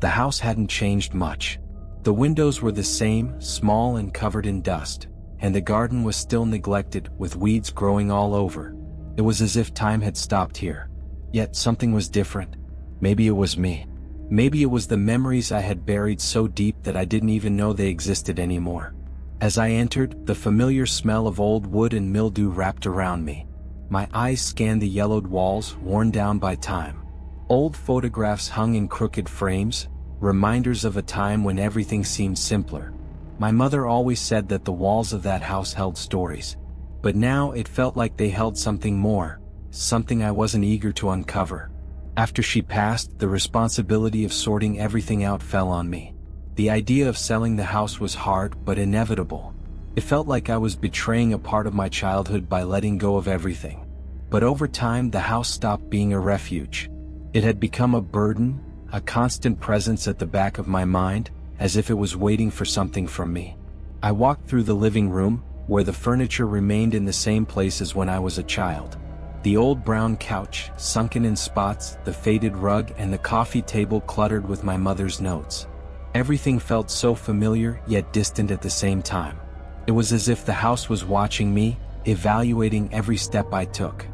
The house hadn't changed much. The windows were the same, small and covered in dust, and the garden was still neglected, with weeds growing all over. It was as if time had stopped here. Yet something was different. Maybe it was me. Maybe it was the memories I had buried so deep that I didn't even know they existed anymore. As I entered, the familiar smell of old wood and mildew wrapped around me. My eyes scanned the yellowed walls, worn down by time. Old photographs hung in crooked frames, reminders of a time when everything seemed simpler. My mother always said that the walls of that house held stories. But now it felt like they held something more, something I wasn't eager to uncover. After she passed, the responsibility of sorting everything out fell on me. The idea of selling the house was hard but inevitable. It felt like I was betraying a part of my childhood by letting go of everything. But over time, the house stopped being a refuge. It had become a burden, a constant presence at the back of my mind, as if it was waiting for something from me. I walked through the living room, where the furniture remained in the same place as when I was a child. The old brown couch, sunken in spots, the faded rug, and the coffee table cluttered with my mother's notes. Everything felt so familiar, yet distant at the same time. It was as if the house was watching me, evaluating every step I took.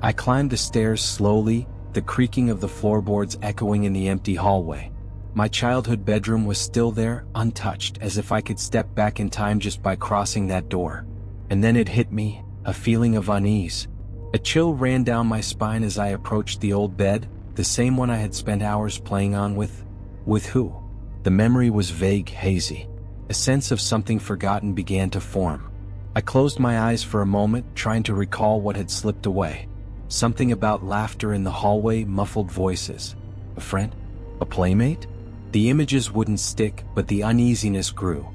I climbed the stairs slowly, the creaking of the floorboards echoing in the empty hallway. My childhood bedroom was still there, untouched, as if I could step back in time just by crossing that door. And then it hit me, a feeling of unease. A chill ran down my spine as I approached the old bed, the same one I had spent hours playing on with. With who? The memory was vague, hazy. A sense of something forgotten began to form. I closed my eyes for a moment, trying to recall what had slipped away. Something about laughter in the hallway, muffled voices. A friend? A playmate? The images wouldn't stick, but the uneasiness grew.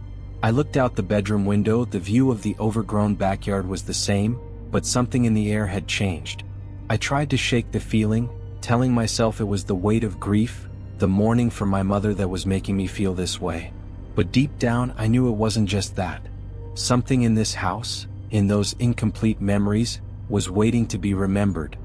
I looked out the bedroom window. The view of the overgrown backyard was the same, but something in the air had changed. I tried to shake the feeling, telling myself it was the weight of grief, the mourning for my mother that was making me feel this way. But deep down, I knew it wasn't just that. Something in this house, in those incomplete memories, was waiting to be remembered.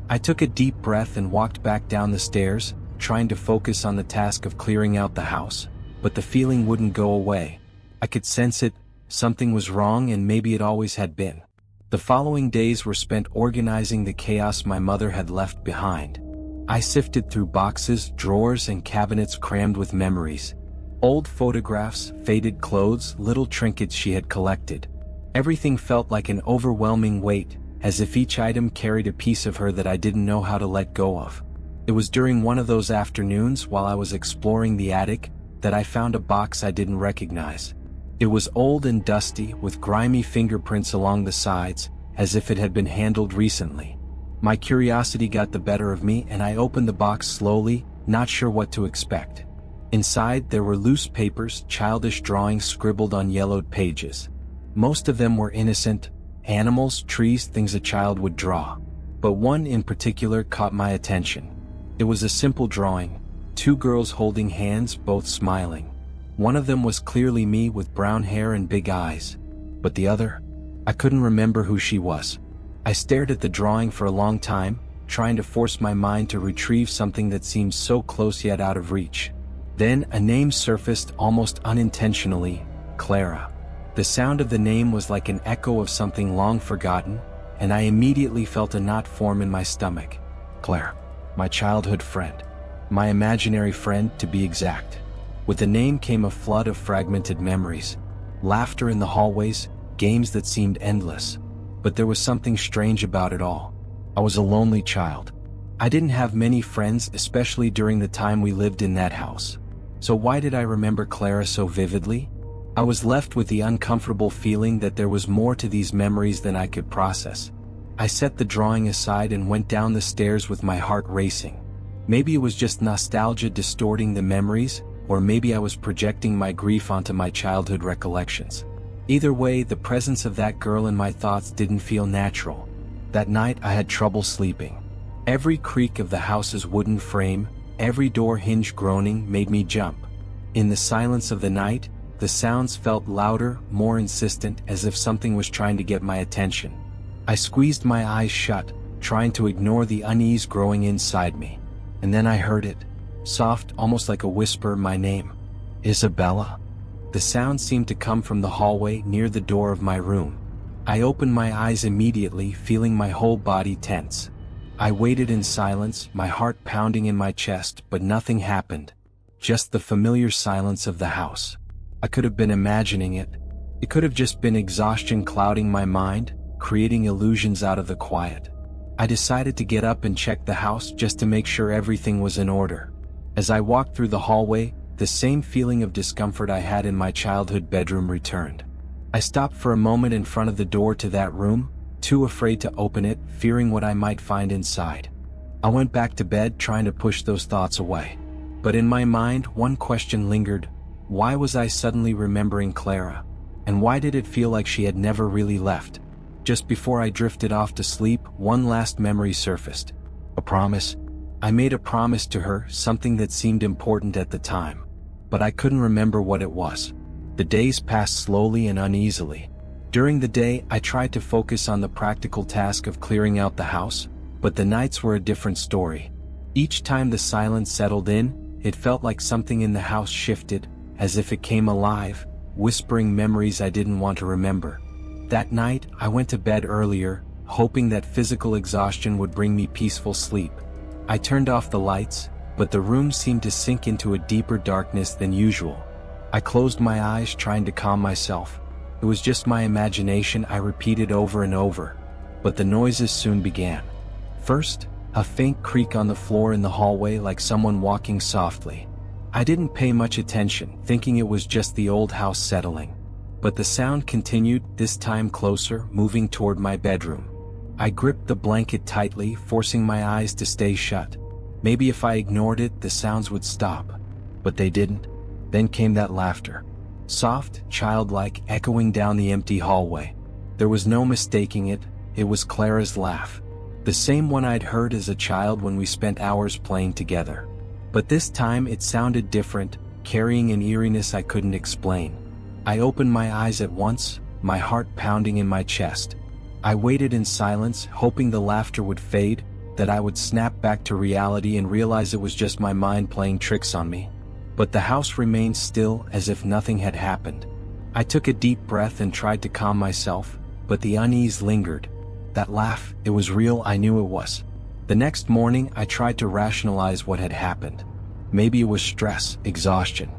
I took a deep breath and walked back down the stairs, trying to focus on the task of clearing out the house, but the feeling wouldn't go away. I could sense it, something was wrong, and maybe it always had been. The following days were spent organizing the chaos my mother had left behind. I sifted through boxes, drawers, and cabinets crammed with memories. Old photographs, faded clothes, little trinkets she had collected. Everything felt like an overwhelming weight, as if each item carried a piece of her that I didn't know how to let go of. It was during one of those afternoons, while I was exploring the attic, that I found a box I didn't recognize. It was old and dusty, with grimy fingerprints along the sides, as if it had been handled recently. My curiosity got the better of me, and I opened the box slowly, not sure what to expect. Inside, there were loose papers, childish drawings scribbled on yellowed pages. Most of them were innocent, animals, trees, things a child would draw. But one in particular caught my attention. It was a simple drawing, two girls holding hands, both smiling. One of them was clearly me, with brown hair and big eyes. But the other? I couldn't remember who she was. I stared at the drawing for a long time, trying to force my mind to retrieve something that seemed so close yet out of reach. Then a name surfaced almost unintentionally: Clara. The sound of the name was like an echo of something long forgotten, and I immediately felt a knot form in my stomach. Claire. My childhood friend. My imaginary friend, to be exact. With the name came a flood of fragmented memories. Laughter in the hallways, games that seemed endless. But there was something strange about it all. I was a lonely child. I didn't have many friends, especially during the time we lived in that house. So why did I remember Clara so vividly? I was left with the uncomfortable feeling that there was more to these memories than I could process. I set the drawing aside and went down the stairs with my heart racing. Maybe it was just nostalgia distorting the memories, or maybe I was projecting my grief onto my childhood recollections. Either way, the presence of that girl in my thoughts didn't feel natural. That night I had trouble sleeping. Every creak of the house's wooden frame, every door hinge groaning made me jump. In the silence of the night, the sounds felt louder, more insistent, as if something was trying to get my attention. I squeezed my eyes shut, trying to ignore the unease growing inside me. And then I heard it. Soft, almost like a whisper, my name. Isabella? The sound seemed to come from the hallway near the door of my room. I opened my eyes immediately, feeling my whole body tense. I waited in silence, my heart pounding in my chest, but nothing happened. Just the familiar silence of the house. I could have been imagining it. It could have just been exhaustion clouding my mind, creating illusions out of the quiet. I decided to get up and check the house just to make sure everything was in order. As I walked through the hallway, the same feeling of discomfort I had in my childhood bedroom returned. I stopped for a moment in front of the door to that room, too afraid to open it, fearing what I might find inside. I went back to bed trying to push those thoughts away. But in my mind, one question lingered. Why was I suddenly remembering Clara? And why did it feel like she had never really left? Just before I drifted off to sleep, one last memory surfaced. A promise. I made a promise to her, something that seemed important at the time. But I couldn't remember what it was. The days passed slowly and uneasily. During the day, I tried to focus on the practical task of clearing out the house, but the nights were a different story. Each time the silence settled in, it felt like something in the house shifted, as if it came alive, whispering memories I didn't want to remember. That night, I went to bed earlier, hoping that physical exhaustion would bring me peaceful sleep. I turned off the lights, but the room seemed to sink into a deeper darkness than usual. I closed my eyes, trying to calm myself. It was just my imagination, I repeated over and over. But the noises soon began. First, a faint creak on the floor in the hallway, like someone walking softly. I didn't pay much attention, thinking it was just the old house settling. But the sound continued, this time closer, moving toward my bedroom. I gripped the blanket tightly, forcing my eyes to stay shut. Maybe if I ignored it, the sounds would stop. But they didn't. Then came that laughter. Soft, childlike, echoing down the empty hallway. There was no mistaking it, it was Clara's laugh. The same one I'd heard as a child when we spent hours playing together. But this time it sounded different, carrying an eeriness I couldn't explain. I opened my eyes at once, my heart pounding in my chest. I waited in silence, hoping the laughter would fade, that I would snap back to reality and realize it was just my mind playing tricks on me. But the house remained still, as if nothing had happened. I took a deep breath and tried to calm myself, but the unease lingered. That laugh, it was real, I knew it was. The next morning, I tried to rationalize what had happened. Maybe it was stress, exhaustion.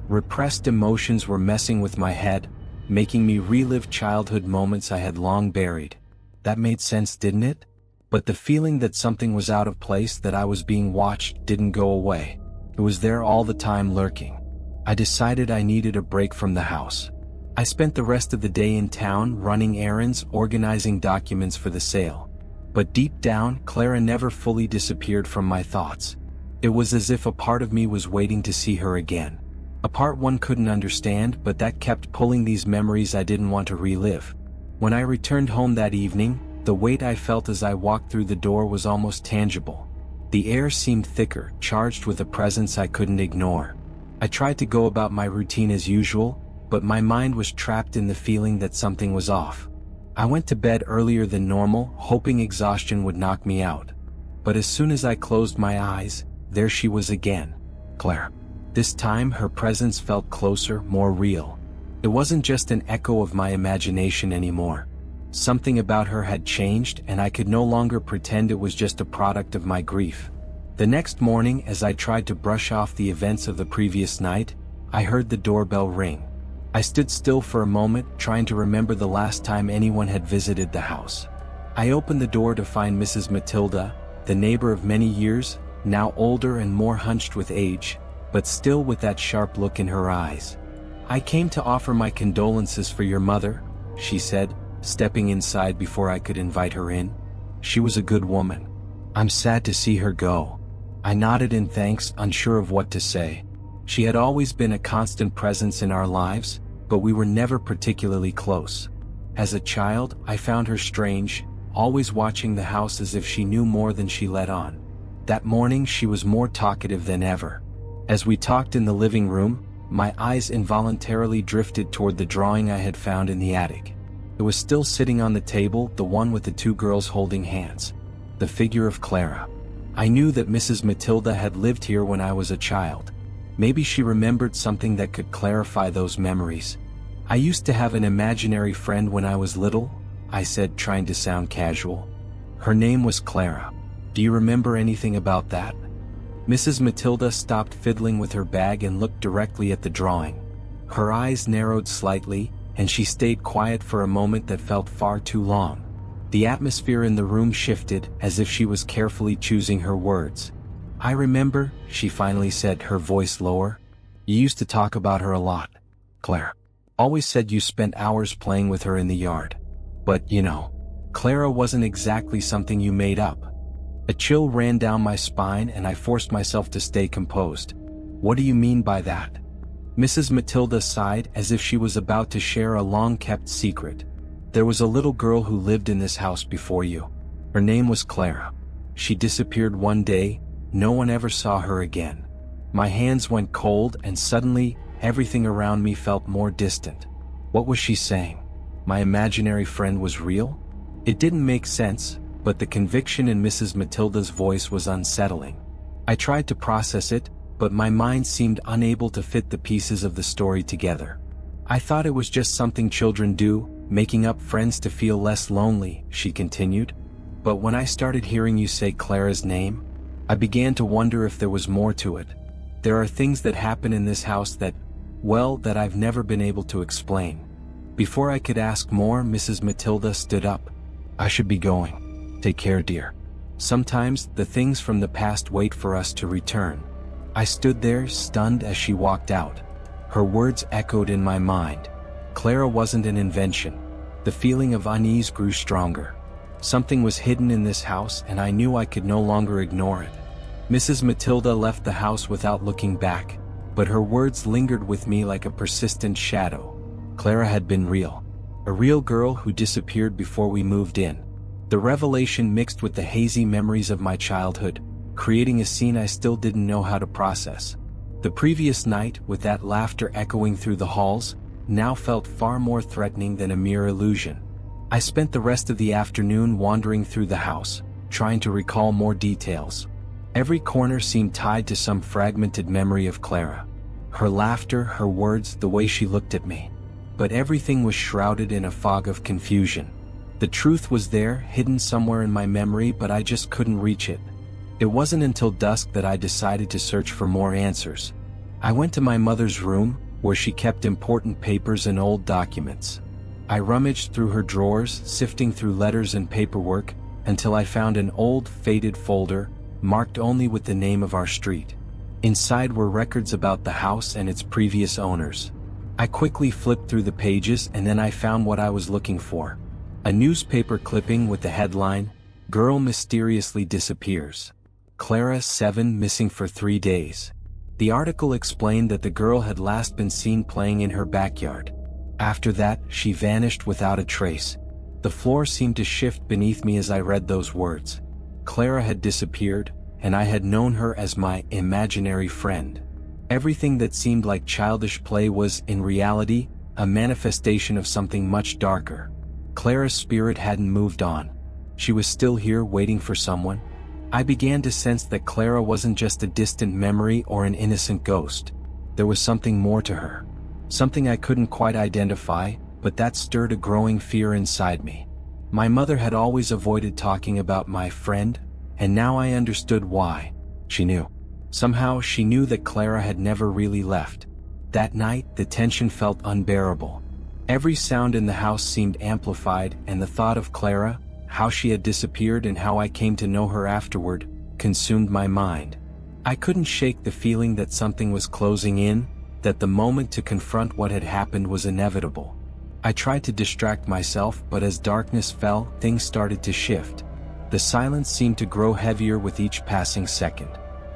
Repressed emotions were messing with my head, making me relive childhood moments I had long buried. That made sense, didn't it? But the feeling that something was out of place, that I was being watched, didn't go away. It was there all the time, lurking. I decided I needed a break from the house. I spent the rest of the day in town, running errands, organizing documents for the sale. But deep down, Clara never fully disappeared from my thoughts. It was as if a part of me was waiting to see her again. A part one couldn't understand, but that kept pulling these memories I didn't want to relive. When I returned home that evening, the weight I felt as I walked through the door was almost tangible. The air seemed thicker, charged with a presence I couldn't ignore. I tried to go about my routine as usual, but my mind was trapped in the feeling that something was off. I went to bed earlier than normal, hoping exhaustion would knock me out. But as soon as I closed my eyes, there she was again. Clara. This time her presence felt closer, more real. It wasn't just an echo of my imagination anymore. Something about her had changed, and I could no longer pretend it was just a product of my grief. The next morning, as I tried to brush off the events of the previous night, I heard the doorbell ring. I stood still for a moment, trying to remember the last time anyone had visited the house. I opened the door to find Mrs. Matilda, the neighbor of many years, now older and more hunched with age, but still with that sharp look in her eyes. "I came to offer my condolences for your mother," she said, stepping inside before I could invite her in. She was a good woman. "I'm sad to see her go." I nodded in thanks, unsure of what to say. She had always been a constant presence in our lives, but we were never particularly close. As a child, I found her strange, always watching the house as if she knew more than she let on. That morning she was more talkative than ever. As we talked in the living room, my eyes involuntarily drifted toward the drawing I had found in the attic. It was still sitting on the table, the one with the two girls holding hands. The figure of Clara. I knew that Mrs. Matilda had lived here when I was a child. Maybe she remembered something that could clarify those memories. I used to have an imaginary friend when I was little, I said, trying to sound casual. Her name was Clara. Do you remember anything about that? Mrs. Matilda stopped fiddling with her bag and looked directly at the drawing. Her eyes narrowed slightly, and she stayed quiet for a moment that felt far too long. The atmosphere in the room shifted, as if she was carefully choosing her words. I remember, she finally said, her voice lower. You used to talk about her a lot, Claire. Always said you spent hours playing with her in the yard. But, you know, Clara wasn't exactly something you made up. A chill ran down my spine and I forced myself to stay composed. What do you mean by that? Mrs. Matilda sighed as if she was about to share a long-kept secret. There was a little girl who lived in this house before you. Her name was Clara. She disappeared one day. No one ever saw her again. My hands went cold and suddenly, everything around me felt more distant. What was she saying? My imaginary friend was real? It didn't make sense, but the conviction in Mrs. Matilda's voice was unsettling. I tried to process it, but my mind seemed unable to fit the pieces of the story together. I thought it was just something children do, making up friends to feel less lonely, she continued. But when I started hearing you say Clara's name, I began to wonder if there was more to it. There are things that happen in this house that I've never been able to explain. Before I could ask more, Mrs. Matilda stood up. I should be going. Take care, dear. Sometimes the things from the past wait for us to return. I stood there, stunned as she walked out. Her words echoed in my mind. Clara wasn't an invention. The feeling of unease grew stronger. Something was hidden in this house and I knew I could no longer ignore it. Mrs. Matilda left the house without looking back, but her words lingered with me like a persistent shadow. Clara had been real. A real girl who disappeared before we moved in. The revelation mixed with the hazy memories of my childhood, creating a scene I still didn't know how to process. The previous night, with that laughter echoing through the halls, now felt far more threatening than a mere illusion. I spent the rest of the afternoon wandering through the house, trying to recall more details. Every corner seemed tied to some fragmented memory of Clara. Her laughter, her words, the way she looked at me. But everything was shrouded in a fog of confusion. The truth was there, hidden somewhere in my memory, but I just couldn't reach it. It wasn't until dusk that I decided to search for more answers. I went to my mother's room, where she kept important papers and old documents. I rummaged through her drawers, sifting through letters and paperwork, until I found an old, faded folder, marked only with the name of our street. Inside were records about the house and its previous owners. I quickly flipped through the pages and then I found what I was looking for. A newspaper clipping with the headline, "Girl mysteriously disappears. Clara 7 missing for 3 days." The article explained that the girl had last been seen playing in her backyard. After that, she vanished without a trace. The floor seemed to shift beneath me as I read those words. Clara had disappeared, and I had known her as my imaginary friend. Everything that seemed like childish play was, in reality, a manifestation of something much darker. Clara's spirit hadn't moved on. She was still here waiting for someone. I began to sense that Clara wasn't just a distant memory or an innocent ghost. There was something more to her. Something I couldn't quite identify, but that stirred a growing fear inside me. My mother had always avoided talking about my friend, and now I understood why. She knew. Somehow she knew that Clara had never really left. That night, the tension felt unbearable. Every sound in the house seemed amplified, and the thought of Clara, how she had disappeared and how I came to know her afterward, consumed my mind. I couldn't shake the feeling that something was closing in, that the moment to confront what had happened was inevitable. I tried to distract myself, but as darkness fell, things started to shift. The silence seemed to grow heavier with each passing second.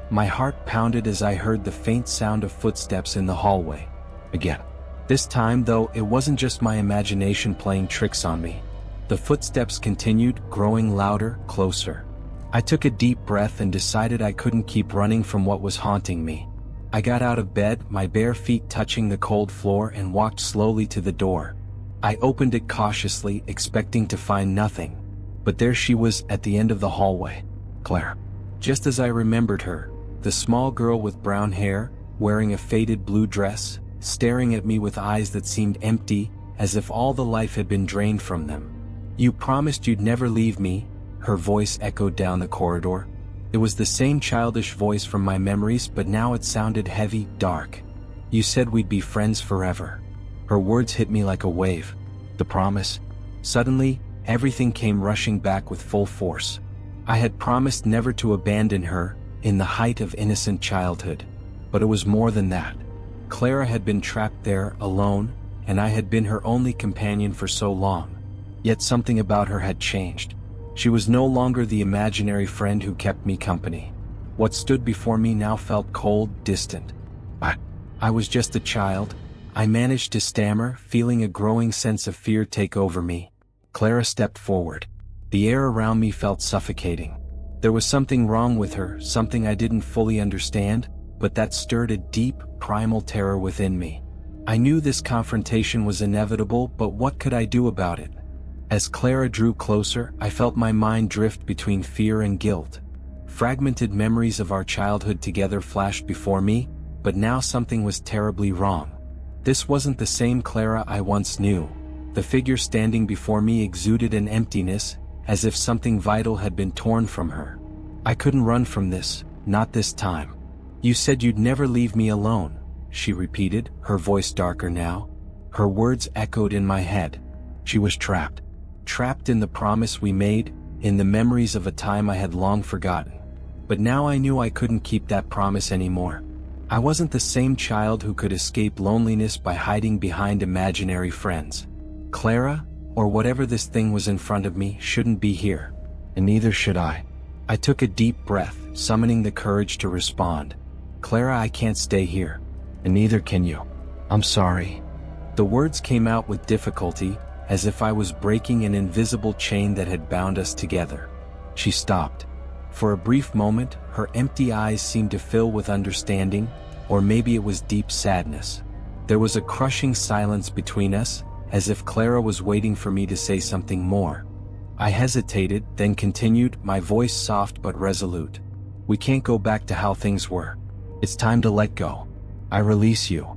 My heart pounded as I heard the faint sound of footsteps in the hallway. Again. This time, though, it wasn't just my imagination playing tricks on me. The footsteps continued, growing louder, closer. I took a deep breath and decided I couldn't keep running from what was haunting me. I got out of bed, my bare feet touching the cold floor, and walked slowly to the door. I opened it cautiously, expecting to find nothing. But there she was, at the end of the hallway. Claire. just as I remembered her, the small girl with brown hair, wearing a faded blue dress, staring at me with eyes that seemed empty, as if all the life had been drained from them. "You promised you'd never leave me," her voice echoed down the corridor. It was the same childish voice from my memories, but now it sounded heavy, dark. "You said we'd be friends forever." Her words hit me like a wave. The promise. Suddenly, everything came rushing back with full force. I had promised never to abandon her, in the height of innocent childhood. But it was more than that. Clara had been trapped there, alone, and I had been her only companion for so long. Yet something about her had changed. She was no longer the imaginary friend who kept me company. What stood before me now felt cold, distant. I was just a child, I managed to stammer, feeling a growing sense of fear take over me. Clara stepped forward. The air around me felt suffocating. There was something wrong with her, something I didn't fully understand, but that stirred a deep, primal terror within me. I knew this confrontation was inevitable, but what could I do about it? As Clara drew closer, I felt my mind drift between fear and guilt. Fragmented memories of our childhood together flashed before me, but now something was terribly wrong. This wasn't the same Clara I once knew. The figure standing before me exuded an emptiness, as if something vital had been torn from her. I couldn't run from this, not this time. "You said you'd never leave me alone," she repeated, her voice darker now. Her words echoed in my head. She was trapped. Trapped in the promise we made, in the memories of a time I had long forgotten. But now I knew I couldn't keep that promise anymore. I wasn't the same child who could escape loneliness by hiding behind imaginary friends. Clara, or whatever this thing was in front of me, shouldn't be here. And neither should I. I took a deep breath, summoning the courage to respond. "Clara, I can't stay here. And neither can you. I'm sorry." The words came out with difficulty, as if I was breaking an invisible chain that had bound us together. She stopped. For a brief moment, her empty eyes seemed to fill with understanding, or maybe it was deep sadness. There was a crushing silence between us, as if Clara was waiting for me to say something more. I hesitated, then continued, my voice soft but resolute. "We can't go back to how things were. It's time to let go. I release you."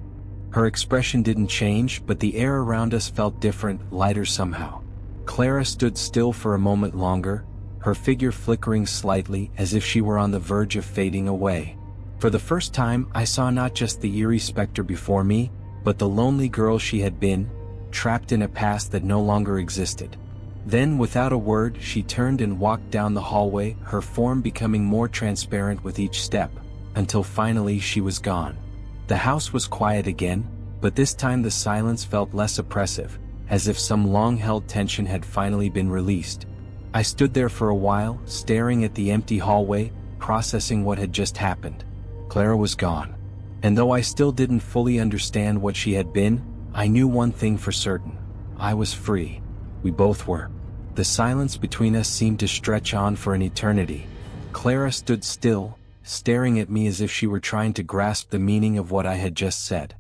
Her expression didn't change, but the air around us felt different, lighter somehow. Clara stood still for a moment longer, her figure flickering slightly as if she were on the verge of fading away. For the first time, I saw not just the eerie specter before me, but the lonely girl she had been, trapped in a past that no longer existed. Then, without a word, she turned and walked down the hallway, her form becoming more transparent with each step, until finally she was gone. The house was quiet again, but this time the silence felt less oppressive, as if some long-held tension had finally been released. I stood there for a while, staring at the empty hallway, processing what had just happened. Clara was gone. And though I still didn't fully understand what she had been, I knew one thing for certain. I was free. We both were. The silence between us seemed to stretch on for an eternity. Clara stood still, staring at me as if she were trying to grasp the meaning of what I had just said.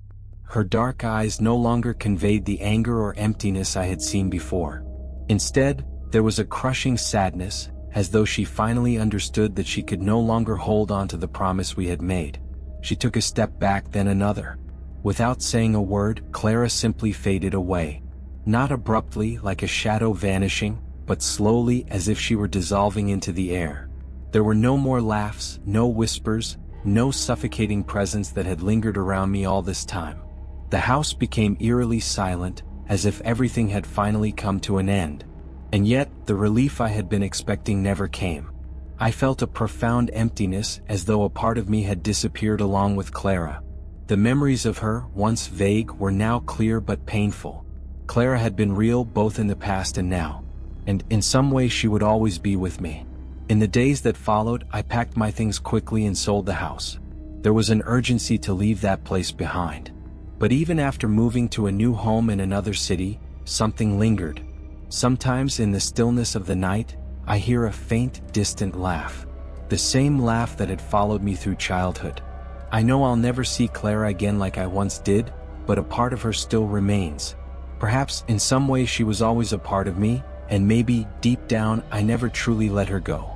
Her dark eyes no longer conveyed the anger or emptiness I had seen before. Instead, there was a crushing sadness, as though she finally understood that she could no longer hold on to the promise we had made. She took a step back, then another. Without saying a word, Clara simply faded away. Not abruptly, like a shadow vanishing, but slowly, as if she were dissolving into the air. There were no more laughs, no whispers, no suffocating presence that had lingered around me all this time. The house became eerily silent, as if everything had finally come to an end. And yet, the relief I had been expecting never came. I felt a profound emptiness, as though a part of me had disappeared along with Clara. The memories of her, once vague, were now clear but painful. Clara had been real both in the past and now. And in some way she would always be with me. In the days that followed, I packed my things quickly and sold the house. There was an urgency to leave that place behind. But even after moving to a new home in another city, something lingered. Sometimes in the stillness of the night, I hear a faint, distant laugh. The same laugh that had followed me through childhood. I know I'll never see Clara again like I once did, but a part of her still remains. Perhaps in some way she was always a part of me, and maybe, deep down, I never truly let her go.